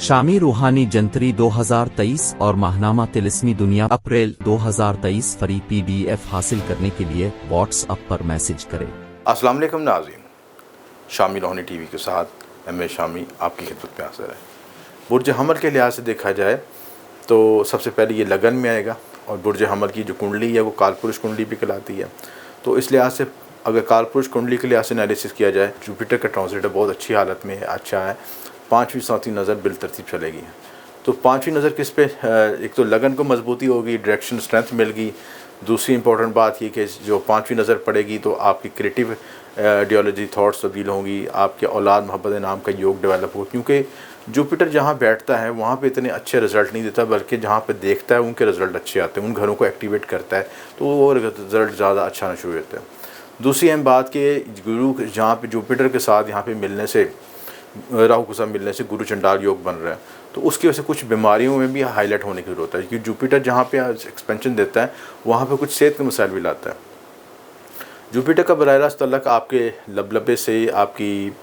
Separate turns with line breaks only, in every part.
शामी रूहानी जंतरी 2023 और माहनामा तिलिस्मी दुनिया अप्रैल 2023 फरी PDF हासिल करने के लिए व्हाट्सएप पर मैसेज करें।
अस्सलाम वालेकुम नाज़रीन, शामी रूहानी टीवी के साथ मैं शामी आपकी खिदमत में हाज़िर है। बुर्ज हमल के लिहाज से देखा जाए तो सबसे पहले ये लगन में आएगा और बुर्ज हमल की जो कुंडली है वो कालपुरुष कुंडली भी कहलाती है। तो इस लिहाज से अगर कालपुरुष कुंडली के लिहाज से एनालिसिस किया जाए, जुपिटर का ट्रांजिट बहुत अच्छी हालत में है, अच्छा है। 5वीं 7वीं नज़र बिलतरतीब चलेगी। तो 5वीं नज़र किस पे, एक तो लगन को मजबूती होगी, डायरेक्शन स्ट्रेंथ मिल गई। दूसरी इंपॉर्टेंट बात ये कि जो 5वीं नज़र पड़ेगी तो आपकी क्रिएटिव आइडियोलॉजी थॉट्स तब्दील होंगी, आपके औलाद मोहब्बत नाम का योग डेवलप हो, क्योंकि जुपिटर जहाँ बैठता है वहाँ पे इतने अच्छे रिज़ल्ट नहीं देता, बल्कि जहाँ पे देखता है उनके रिज़ल्ट अच्छे आते हैं, उन घरों को एक्टिवेट करता है तो वो रिज़ल्ट ज़्यादा अच्छा आना शुरू होता है। दूसरी अहम बात कि गुरु जहाँ पे जुपिटर के साथ यहाँ पे मिलने से, राहु के साथ मिलने से गुरु चंडाल योग बन रहा है, तो उसकी वजह से कुछ बीमारियों में भी हाईलाइट होने की ज़रूरत है, क्योंकि जुपिटर जहाँ पे एक्सपेंशन देता है वहाँ पे कुछ सेहत के मसाइल भी लाता है। जुपिटर का बराह रास्त तल्लक आपके लबलबे से, आपकी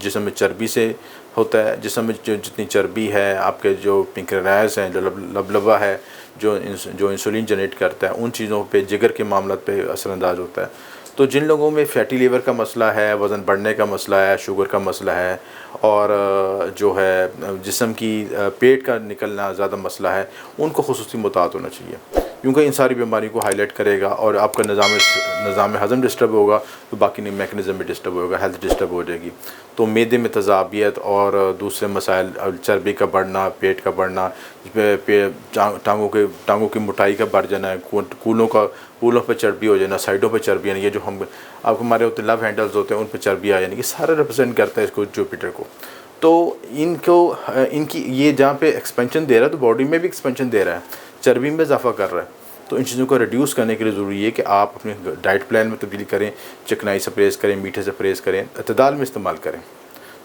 जिस्म में चर्बी से होता है। जिस्म में जितनी चर्बी है, आपके जो पिंक्रेयास हैं, जो लबलबा है, जो इंसुलिन जनरेट करता है, उन चीज़ों पे, जिगर के मामला पे असरअंदाज होता है। तो जिन लोगों में फैटी लीवर का मसला है, वज़न बढ़ने का मसला है, शुगर का मसला है और जो है जिस्म की पेट का निकलना ज़्यादा मसला है, उनको खुसूसी मुतात होना चाहिए, क्योंकि इन सारी बीमारियों को हाईलाइट करेगा। और आपका निज़ाम हज़म डिस्टर्ब होगा तो बाकी मैकेनिज़्म भी डिस्टर्ब होगा, हेल्थ डिस्टर्ब हो जाएगी। तो मैदे में तज़ाबियत और दूसरे मसाइल, चर्बी का बढ़ना, पेट का बढ़ना, टांगों की मोटाई का बढ़ जाना, कूलों पर चर्बी हो जाना, साइडों पर चर्बी आनी, ये जो हमारे होते लव हैंडल्स होते हैं उन पर चर्बी आ जानी, ये सारा रिप्रेजेंट करता है इसको, जुपिटर को। तो इनकी ये जहाँ पे एक्सपेंशन दे रहा है तो बॉडी में भी एक्सपेंशन दे रहा है, चर्बी में इजाफा कर रहा है। तो इन चीज़ों को रिड्यूस करने के लिए ज़रूरी है कि आप अपने डाइट प्लान में तब्दीली करें, चिकनाई से परहेज़ करें, मीठे से परहेज़ करें, अतदाल में इस्तेमाल करें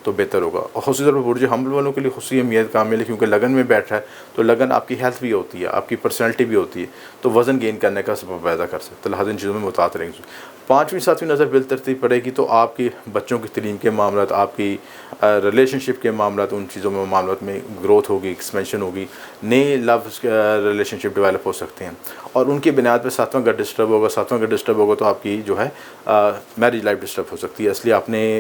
तो बेहतर होगा। और ख़ुशी तौर पर बुर्ज हमल वालों के लिए खुशी अहमियत कामिल है, क्योंकि लगन में बैठा है तो लगन आपकी हेल्थ भी होती है, आपकी पर्सनैलिटी भी होती है, तो वज़न गेन करने का सबब पैदा कर सकते हैं। लिहाजा इन चीज़ों में मुतात रहेंगे। 5वीं 7वीं नज़र बिलतरतीब पड़ेगी तो आपकी बच्चों की तलीम के मामला, आपकी रिलेशनशिप के मामला, उन चीज़ों में मामलों में ग्रोथ होगी, एक्सपेंशन होगी, नए लव रिलेशनशिप डेवलप हो सकते हैं। और उनकी बुनियाद पर 7वां घर डिस्टर्ब होगा, 7वां घर डिस्टर्ब होगा तो आपकी जो है मैरिज लाइफ डिस्टर्ब हो सकती है। इसलिए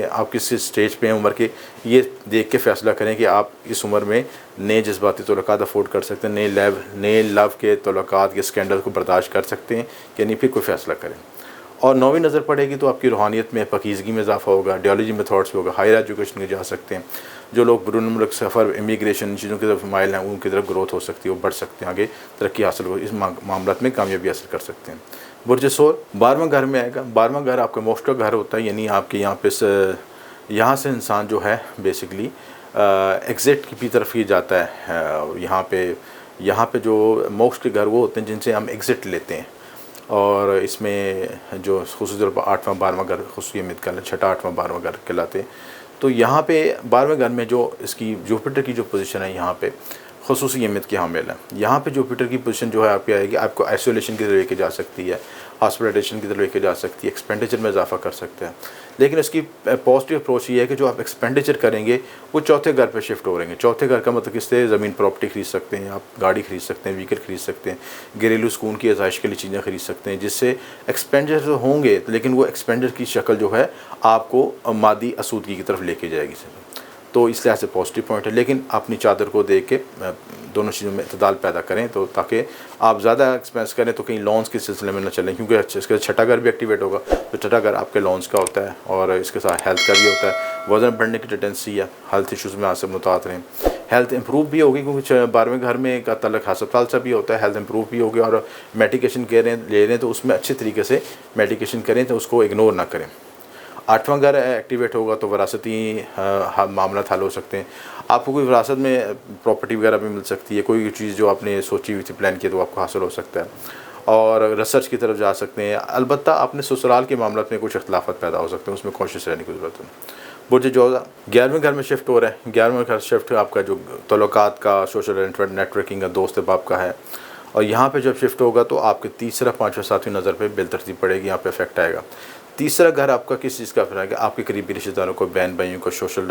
आप किस स्टेज पे हैं उम्र के, ये देख के फ़ैसला करें कि आप इस उम्र में नए जज्बाती तल्लुकात अफोर्ड कर सकते हैं, नए लव के तल्लुकात के स्कैंडल को बर्दाश्त कर सकते हैं कि नहीं, फिर कोई फ़ैसला करें। और 9वीं नज़र पड़ेगी तो आपकी रूहानियत में, पाकीज़गी में इजाफा होगा, आइडियोलॉजी में थॉट्स होगा, हायर एजुकेशन में जा सकते हैं। जो लोग बैरून मुल्क सफ़र, इमिग्रेशन, इन चीज़ों की तरफ माइल हैं, उनकी तरफ ग्रोथ हो सकती है, वो बढ़ सकते हैं, आगे तरक्की हासिल हो, इस मामला में कामयाबी हासिल कर सकते हैं। बुर्ज सोर 12वां घर में आएगा। 12वां घर आपका मोक्ष का घर होता है, यानी आपके यहाँ से इंसान जो है बेसिकली एग्ज़िट की तरफ ही जाता है। यहाँ पे जो मोक्ष के घर वो होते हैं जिनसे हम एग्ज़िट लेते हैं। और इसमें जो ख़ुसूसी तौर पर 8वां 12वां घर खुसूसी अहमियत का 6ठा 8वां 12वां घर कहलाते हैं। तो यहाँ पे 12वें घर में जो इसकी जुपिटर की जो पोजीशन है, यहाँ पे खुसूसी अहमियत की हामिल है। यहाँ पे जुपिटर की पोजीशन जो है आपकी आएगी, आपको आइसोलेशन की तरफ लेके जा सकती है, हॉस्पिटलाइजेशन की तरफ लेके जा सकती है, एक्सपेंडिचर में इजाफा कर सकते हैं। लेकिन इसकी पॉजिटिव अप्रोच ये है कि जो आप एक्सपेंडिचर करेंगे वो चौथे घर पे शिफ्ट हो रहेंगे। चौथे घर का मतलब किससे, ज़मीन प्रॉपर्टी खरीद सकते हैं, आप गाड़ी खरीद सकते हैं, व्हीकल खरीद सकते हैं, घरेलू सुकून की आज़ाइश के लिए चीज़ें खरीद सकते हैं, जिससे एक्सपेंडिचर तो होंगे लेकिन वो एक्सपेंडिचर की शक्ल जो है आपको मादी आसूदगी की तरफ लेके जाएगी। तो इस लिहाज से पॉजिटिव पॉइंट है। लेकिन अपनी चादर को देख के दोनों चीज़ों में इतदाल पैदा करें, तो ताकि आप ज़्यादा एक्सपेंस करें तो कहीं लोन्स के सिलसिले में न चलें, क्योंकि इसका 6ठा घर भी एक्टिवेट होगा। तो 6ठा घर आपके लोन्स का होता है और इसके साथ हेल्थ का भी होता है। वज़न बढ़ने की टेंडेंसी है, हेल्थ इशूज़ में आपसे मुतात रहें। हेल्थ इंप्रूव भी होगी, क्योंकि 12वें घर में का तल्लक हस्पताल से भी होता है। हेल्थ इंप्रूव भी होगी और मेडिकेशन ले रहे हैं तो उसमें अच्छे तरीके से मेडिकेशन करें, तो उसको इग्नोर ना करें। 8वां घर एक्टिवेट होगा तो विरासती मामला हल हो सकते हैं। आपको कोई विरासत में प्रॉपर्टी वगैरह भी मिल सकती है, कोई चीज़ जो आपने सोची हुई थी, प्लान किया, तो आपको हासिल हो सकता है। और रिसर्च की तरफ जा सकते हैं। अलबत्ता अपने ससुराल के मामला में कुछ इख्तलाफत पैदा हो सकते हैं, उसमें कोशिश रहने की ज़रूरत है। बुर्ज जोज़ा 11वें घर में शिफ्ट हो रहा है। 11वें घर शिफ्ट आपका जो तल्लुकात का, सोशल नेटवर्किंग का, दोस्त बाप का है। और यहाँ पे जब शिफ्ट होगा तो आपके तीसरा 5वां 7वीं नज़र पे बिलतरतीब पड़ेगी, यहाँ पे इफेक्ट आएगा। तीसरा घर आपका किस चीज़ का है कि आपके करीबी रिश्तेदारों को, बहन भाइयों को, सोशल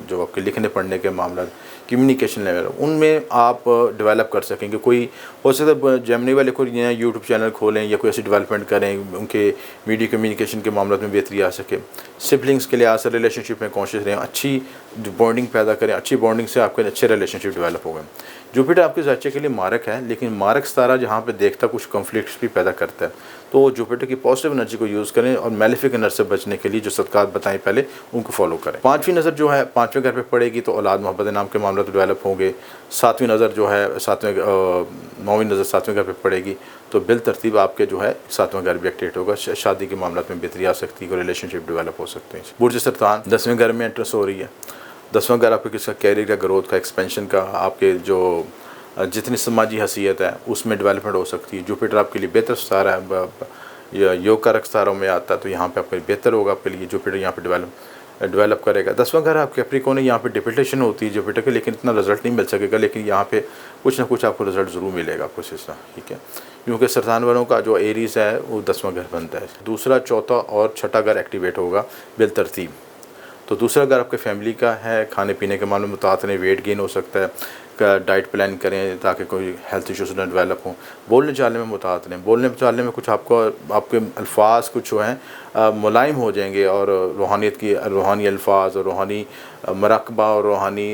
जो आपके लिखने पढ़ने के मामला, कम्युनिकेशन लेवल, उनमें आप डेवलप कर सकेंगे। कोई हो सकता है जेमिनी वाले कोई नया यूट्यूब चैनल खोलें या कोई ऐसी डेवलपमेंट करें, उनके मीडिया कम्युनिकेशन के मामलों में बेहतरी आ सके। सिबलिंग्स के लिहाज से रिलेशनशिप में कॉन्शियस रहें, अच्छी बॉन्डिंग पैदा करें। अच्छी बॉन्डिंग से आपके अच्छे रिलेशनशिप डेवलप हो गए। जुपिटर आपके ज़ाचे के लिए मारक है, लेकिन मारक सितारा जहाँ पे देखता कुछ कॉन्फ्लिक्ट्स भी पैदा करता है। तो जुपिटर की पॉजिटिव एनर्जी को यूज़ करें और मैलेफिक एनर्जी से बचने के लिए जो सदक़ात बताएं पहले उनको फॉलो करें। पाँचवीं नज़र जो है पाँचवें घर पे पड़ेगी तो औलाद मोहब्बत नाम के मामले तो डेवलप होंगे। सातवीं नज़र जो है नौवीं नज़र सातवें घर पे पड़ेगी तो बिल तरतीब आपके जो है सातवां घर भी एक्टिवेट होगा। शादी के मामलों में बेहतरी आ सकती है, रिलेशनशिप डेवलप हो सकते हैं। बुर्ज सरतान 10वें घर में एंट्रेंस हो रही है। 10वां घर आपके किसका, कैरियर का, ग्रोथ का, एक्सपेंशन का, आपके जो जितनी समाजी हैसियत है उसमें डेवलपमेंट हो सकती है। जुपिटर आपके लिए बेहतर सितारा है, योग कारक सितारों में आता है, तो यहाँ पे आपके बेहतर होगा आपके लिए। जुपिटर यहाँ पे डेवलप करेगा। 10वां घर आपके कैप्रिकॉर्न है, यहाँ पे डिप्यूटेशन होती है जुपिटर के, लेकिन इतना रिजल्ट नहीं मिल सकेगा, लेकिन यहाँ पे कुछ ना कुछ आपको रिजल्ट ज़रूर मिलेगा आपको सिलसिला, ठीक है। क्योंकि सरतान वालों का जो एरीज़ है वो 10वां घर बनता है। दूसरा, चौथा और छठा घर एक्टिवेट होगा बिल तरतीब। तो दूसरा घर आपके फैमिली का है, खाने पीने के मामले में मुतातने वेट गेन हो सकता है, डाइट प्लान करें ताकि कोई हेल्थ इश्यूज ना डेवलप हों। बोलने चालने में मुतातने, बोलने चालने में कुछ आपको आपके अल्फाज कुछ जो हैं मुलायम हो जाएंगे और रूहानी अल्फाज और रूहानी मरकबा और रूहानी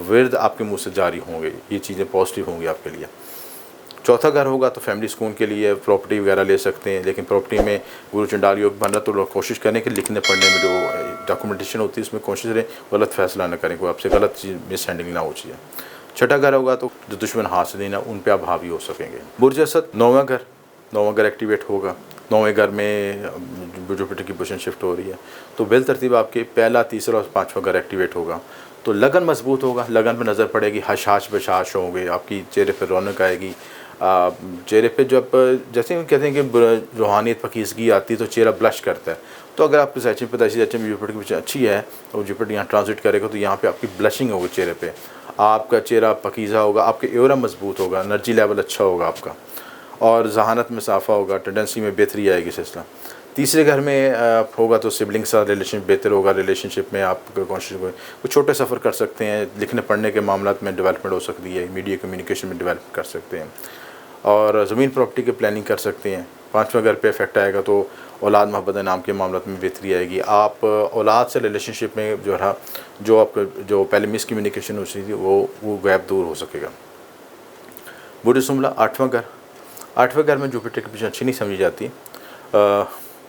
विर्द आपके मुँह से जारी होंगे। ये चीज़ें पॉजिटिव होंगी आपके लिए। चौथा घर होगा तो फैमिली सुकून के लिए प्रॉपर्टी वगैरह ले सकते हैं, लेकिन प्रॉपर्टी में गुरु चंडाल योग बन रहा तो कोशिश करें कि लिखने पढ़ने में जो डॉक्यूमेंटेशन होती है उसमें कोशिश करें गलत फैसला ना करें, कोई आपसे गलत चीज़ मिस हैंडलिंग ना हो चाहिए। छठा घर होगा तो जो दुश्मन हासिल उन पर आप हावी हो सकेंगे। बुर्ज असद 9वां घर एक्टिवेट होगा। 9वें घर में जुपिटर की पोजीशन शिफ्ट हो रही है तो बिल तरतीब आपके पहला, तीसरा और 5वां घर एक्टिवेट होगा। तो लगन मजबूत होगा, लगन पर नज़र पड़ेगी, हशाश बशाश होंगे, आपकी चेहरे पर रौनक आएगी। चेहरे पे जब जैसे हम कहते हैं कि रूहानियत पकीज़गी आती है तो चेहरा ब्लश करता है। तो अगर आपके सैचिन पैदाइशी सैचिन में जुपिटर की पोजीशन अच्छी है और जुपिटर यहाँ ट्रांजिट करेगा तो यहाँ पे आपकी ब्लशिंग होगी चेहरे पे, आपका चेहरा पकीज़ा होगा, आपके एरा मजबूत होगा, एनर्जी लेवल अच्छा होगा आपका और जहानत में साफ़ा होगा, टेंडेंसी में बेहतरी आएगी सिलसिला। तीसरे घर में होगा तो सिबलिंग से रिलेशन बेहतर होगा। रिलेशनशिप में आप कुछ छोटे सफ़र कर सकते हैं, लिखने पढ़ने के मामला में डेवलपमेंट हो सकती है, मीडिया कम्युनिकेशन में डेवलप कर सकते हैं और ज़मीन प्रॉपर्टी की प्लानिंग कर सकते हैं। 5वां घर पे इफेक्ट आएगा तो औलाद मोहब्बत नाम के मामलों में बेहतरी आएगी। आप औलाद से रिलेशनशिप में जो रहा जो आपका जो पहले मिस कम्युनिकेशन हो रही थी वो गैप दूर हो सकेगा। बुर्ज सुमला 8वां घर में जुपिटर की पोजीशन अच्छी नहीं समझी जाती।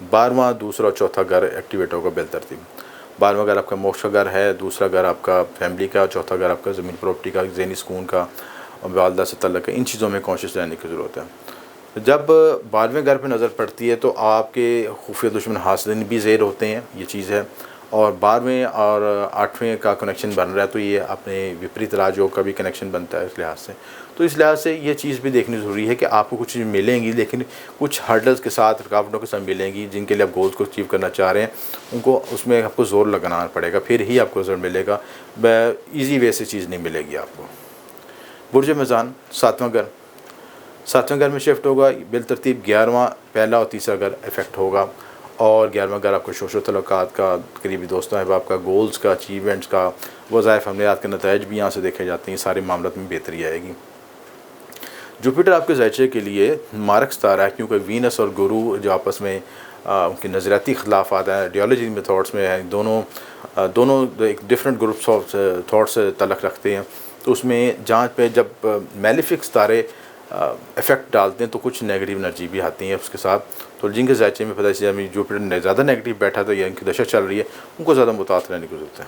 12वां, दूसरा और चौथा घर एक्टिवेट होगा बिल तरतीब। 12वां घर आपका मोक्ष का घर है, दूसरा घर आपका फैमिली का, चौथा घर आपका ज़मीन प्रॉपर्टी का, ज़हनी सुकून का और वालदा से तल्लक है। इन चीज़ों में कॉन्शियस रहने की ज़रूरत है। जब 12वें घर पे नज़र पड़ती है तो आपके खुफिया दुश्मन हासिल भी ज़ेर होते हैं, ये चीज़ है। और 12वें और 8वें का कनेक्शन बन रहा है तो ये अपने विपरीत राजयोग का भी कनेक्शन बनता है इस लिहाज से। तो इस लिहाज से ये चीज़ भी देखनी ज़रूरी है कि आपको कुछ चीज़ मिलेंगी लेकिन कुछ हर्डल्स के साथ, रुकावटों के साथ मिलेंगी जिनके लिए आप गोल्स को अचीव करना चाह रहे हैं, उनको उसमें आपको ज़ोर लगाना पड़ेगा, फिर ही आपको रिजल्ट मिलेगा। ईजी वे से चीज़ नहीं मिलेगी आपको। बुर्ज मीज़ान 7वें घर में शिफ्ट होगा बिल तरतीब। 11वां, पहला और तीसरा घर इफेक्ट होगा और 11वां घर आपको शोशो तल्लुकात का, करीबी दोस्तों अहबाब का, गोल्स का, अचीवमेंट्स का, वज़ाइफ अमलियात के नताइज भी यहाँ से देखे जाते हैं। सारे मामलों में बेहतरी आएगी। जुपिटर आपके ज़ायचे के लिए मारक सितारा है क्योंकि वीनस और गुरु जो आपस में उनकी नज़रियाती ख़िलाफ़ात हैं, आइडियोलॉजी में थाट्स में हैं, दोनों एक डिफरेंट ग्रुप्स ऑफ थाट्स से तल्लुक़ रखते हैं। तो उसमें जहाँ पे जब मेलेफिक सितारे इफ़ेक्ट डालते हैं तो कुछ नेगेटिव एनर्जी भी आती है उसके साथ। तो जिनके ज़ायचे में पता चला जुपिटर ज़्यादा नेगेटिव बैठा तो या इनकी दशा चल रही है, उनको ज़्यादा मुतासर रहने की ज़रूरत है।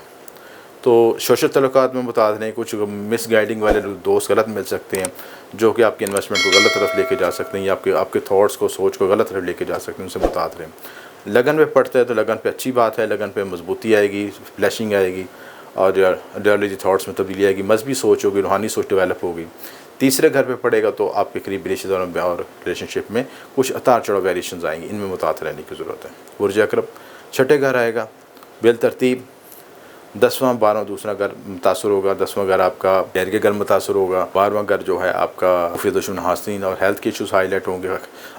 तो सोशल तल्लुकात में मुतासर नहीं, कुछ मिस गाइडिंग वाले दोस्त गलत मिल सकते हैं जो कि आपकी इन्वेस्टमेंट को गलत तरफ लेके जा सकते हैं या आपके थॉट्स को, सोच को गलत तरफ लेके जा सकते हैं, उनसे मुतासर हैं। लगन पे पढ़ते हैं तो लगन पे अच्छी बात है, लगन पे मजबूती आएगी, फ्लैशिंग आएगी और आइडियोलॉजी थाट्स में तब्दीली आएगी, मजहबी सोच होगी, रूहानी सोच डेवलप होगी। तीसरे घर पे पड़ेगा तो आपके करीबी रिश्तेदारों में और रिलेशनशिप में कुछ उतार चढ़ाव वेरिएशंस आएंगी, इनमें मुतासर रहने की ज़रूरत है। बुर्ज अकरब 6ठे घर आएगा बिल तरतीब। 10वां, 12वां दूसरा घर मुतासर होगा। 10वां घर आपका पैर के घर मुतासर होगा। 12वां घर जो है आपका खुफिया दुश्मन हासिल और हेल्थ के इशूज़ हाईलाइट होंगे,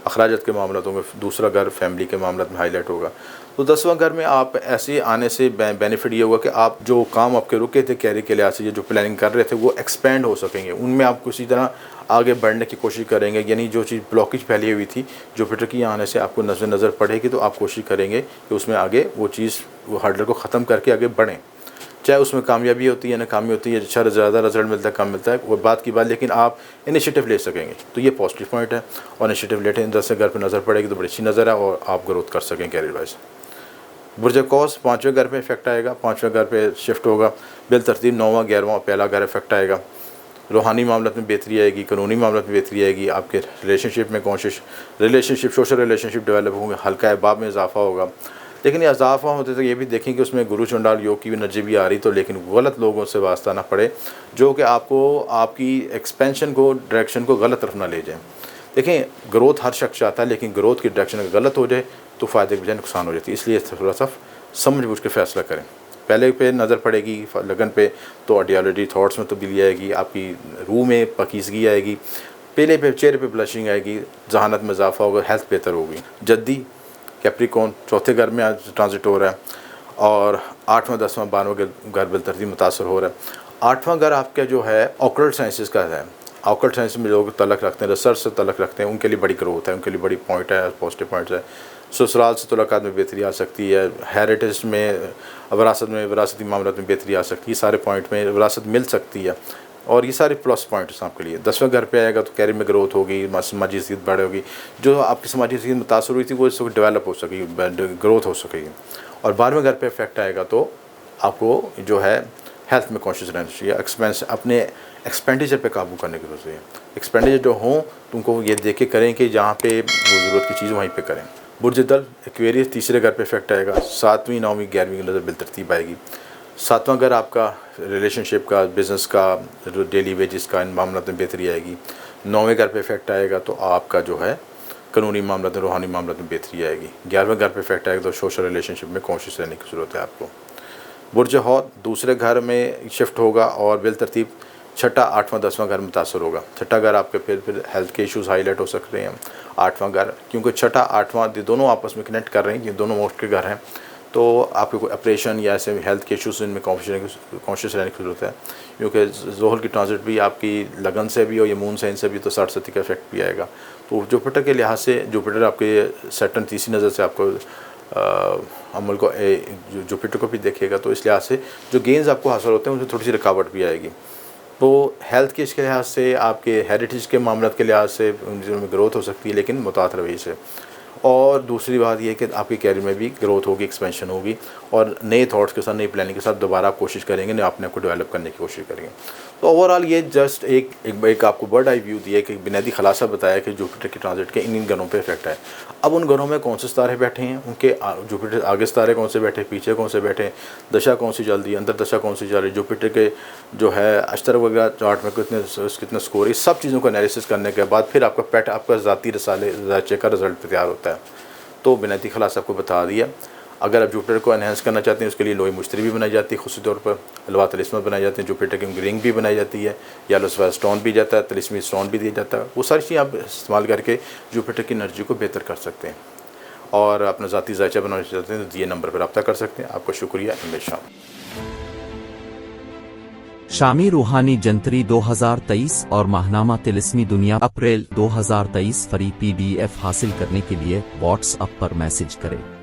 अखराजात के मामला होंगे। दूसरा घर फैमिली के मामला में हाईलाइट होगा। तो 10वां घर में आप ऐसे आने से बेनिफिट ये होगा कि आप जो काम आपके रुके थे कैरियर के लिहाज से, जो प्लानिंग कर रहे थे, वो एक्सपेंड हो सकेंगे, उनमें आप किसी तरह आगे बढ़ने की कोशिश करेंगे। यानी जो चीज़ ब्लॉकेज फैली हुई थी जुपिटर की आने से आपको नज़र पड़ेगी, तो आप कोशिश करेंगे कि उसमें आगे वो चीज़, वो हर्डल को ख़त्म करके आगे बढ़ें। चाहे उसमें कामयाबी होती है, नाकामी होती है, अच्छा ज़्यादा रिजल्ट मिलता है, कम मिलता है, वो बात की बात, लेकिन आप इनिशिएटिव ले सकेंगे, तो ये पॉजिटिव पॉइंट है। और इनिशिएटिव लेते 10वें घर पर नज़र पड़ेगी तो बड़ी अच्छी नज़र है और आप ग्रोथ कर सकें कैरियर वाइज। बुर्ज कौस 5वें घर पे इफेक्ट आएगा, 5वें घर पे शिफ्ट होगा, बिल तरतीब 9वां 11वां पहला घर इफेक्ट आएगा। रूहानी मामलों में बेहतरी आएगी, कानूनी मामलों में बेहतरी आएगी, आपके रिलेशनशिप में सोशल रिलेशनशिप डेवलप होंगे, हल्का अहबाब में इजाफा होगा। लेकिन ये इजाफा होते तो ये भी देखें कि उसमें गुरु चंडाल योग की भी एनर्जी भी आ रही, तो लेकिन गलत लोगों से वास्ता ना पड़े जो कि आपको आपकी एक्सपेंशन को, डायरेक्शन को गलत तरफ ना ले जाए। देखें, ग्रोथ हर शख्स चाहता है, लेकिन ग्रोथ की डायरेक्शन अगर गलत हो जाए तो फ़ायदे के बजाय नुकसान हो जाती है। इसलिए थोड़ा सा समझ बूझ के फैसला करें। पहले पे नज़र पड़ेगी लगन पे तो आइडियोलॉजी थॉट्स में तब्दीली आएगी, आपकी रूह में पकीसगी आएगी, पहले पे चेहरे पे ब्लशिंग आएगी, जहानत में इजाफा होगा, हेल्थ बेहतर होगी। जद्दी कैप्रिकॉन 4थे घर में आज ट्रांजिट हो रहा है और 8वां 10वां 12वां घर बिलतरतीब मुतासर हो रहा है। 8वां घर आपका जो है ऑकल्ट साइंसेस का है। ऑकल्ट साइंस में लोग तलक रखते हैं, रिसर्च से तलक रखते हैं, उनके लिए बड़ी ग्रोथ है, उनके लिए बड़ी पॉइंट है, पॉजिटिव पॉइंट्स है। ससुराल से मुलाकात में बेहतरी आ सकती है, हेरिटेज में, विरासती मामलों में बेहतरी आ सकती है, सारे पॉइंट में विरासत मिल सकती है और ये सारे प्लस पॉइंट्स आपके लिए। 10वें घर पे आएगा तो कैरियर में ग्रोथ होगी, समाजी हैसियत बढ़ेगी, जो आपकी समाजी हैसियत मुतासर हुई थी वो इसको डेवलप हो सकेगी, ग्रोथ हो सकेगी। और 12वें घर पे इफेक्ट आएगा तो आपको जो है हेल्थ में कॉन्शियस रहना चाहिए, अपने एक्सपेंडिचर पे काबू करने की जरूरत है। एक्सपेंडिचर जो हों तुमको ये देख के करें कि जहाँ पे वो ज़रूरत की चीज़ वहीं पे करें। बुर्ज दल एक्वेरियस 3रे घर पे इफेक्ट आएगा, 7वीं 9वीं 11वीं की नज़र बिलतरतीब आएगी। 7वां घर आपका रिलेशनशिप का, बिज़नेस का, डेली वेजेस का, इन मामलों में बेहतरी आएगी। 9वें घर पे इफेक्ट आएगा तो आपका जो है कानूनी मामलों में, रूहानी मामलों में बेहतरी आएगी। 11वें घर पे इफेक्ट आएगा तो सोशल रिलेशनशिप में कॉन्शियस रहने की ज़रूरत है आपको। बुर्ज हौत 2रे घर में शिफ्ट होगा और बिलतरतीब 6ठा 8वां 10वां घर मुतासर होगा। 6ठा घर आपके फिर हेल्थ के इश्यूज़ हाईलाइट हो सकते हैं। 8वां घर क्योंकि 6ठा 8वां दोनों आपस में कनेक्ट कर रहे हैं, ये दोनों मोस्ट के घर हैं, तो आपके कोई ऑपरेशन या ऐसे हेल्थ के इश्यूज़ इनमें कॉन्शियस रहने की ज़रूरत है। क्योंकि ज़ोहर की ट्रांजिट भी आपकी लगन से भी और ये मून साइन से भी तो 60-70 का इफेक्ट भी आएगा। तो जुपिटर के लिहाज से जुपिटर आपके सैटर्न 3री नज़र से आपको अमल को जुपिटर को भी देखेगा, तो इस लिहाज से जो गेंस आपको हासिल होते हैं उनसे थोड़ी सी रुकावट भी आएगी। तो हेल्थ के इसके लिहाज से, आपके हेरिटेज के मामलों के लिहाज से उनमें ग्रोथ हो सकती है, लेकिन मुतात रवैये से। और दूसरी बात यह कि आपकी कैरियर में भी ग्रोथ होगी, एक्सपेंशन होगी और नए थॉट्स के साथ, नई प्लानिंग के साथ दोबारा आप कोशिश करेंगे, नए अपने आप को डेवलप करने की कोशिश करेंगे। तो ओवरऑल ये जस्ट एक आपको बर्ड आई व्यू दिया, एक बुनियादी खलासा बताया कि जुपिटर की ट्रांजिट के इन घरों पे इफेक्ट है। अब उन घरों में कौन से सितारे बैठे हैं, उनके जुपिटर आगे सितारे कौन से बैठे, पीछे कौन से बैठे, दशा कौन सी चल रही है, अंदर दशा कौन सी चल रही है, जुपिटर के जो है अश्तर वगैरह चार्ट में कितने स्कोर, इस सब चीज़ों को एनालिसिस करने के बाद फिर आपका ज़ाती रसाले का रिजल्ट तैयार होता है। तो बुनियादी खलासा आपको बता दिया। अगर आप जुपिटर को एनहेंस करना चाहते हैं उसके लिए लोई मुश्तरी भी बनाई जाती है, खुसूसी तौर पर अलवा तलिस्मत बनाई जाती हैं, जुपिटर की रिंग भी बनाई जाती है, या लोसफेयर स्टोन भी जाता है, तलिस्मी स्टोन भी दिया जाता है। वो सारी चीज़ें आप इस्तेमाल करके जुपिटर की एनर्जी को बेहतर कर सकते हैं और अपना ज़ाती जायचा बनाना चाहते हैं तो ये नंबर पर रब्ता कर सकते हैं। आपको शुक्रिया। हमेशा
शामी रूहानी जंतरी 2023 और माहनामा तिलिस्मी दुनिया अप्रैल 2023 फ्री PDF हासिल करने के लिए व्हाट्सएप पर मैसेज करें।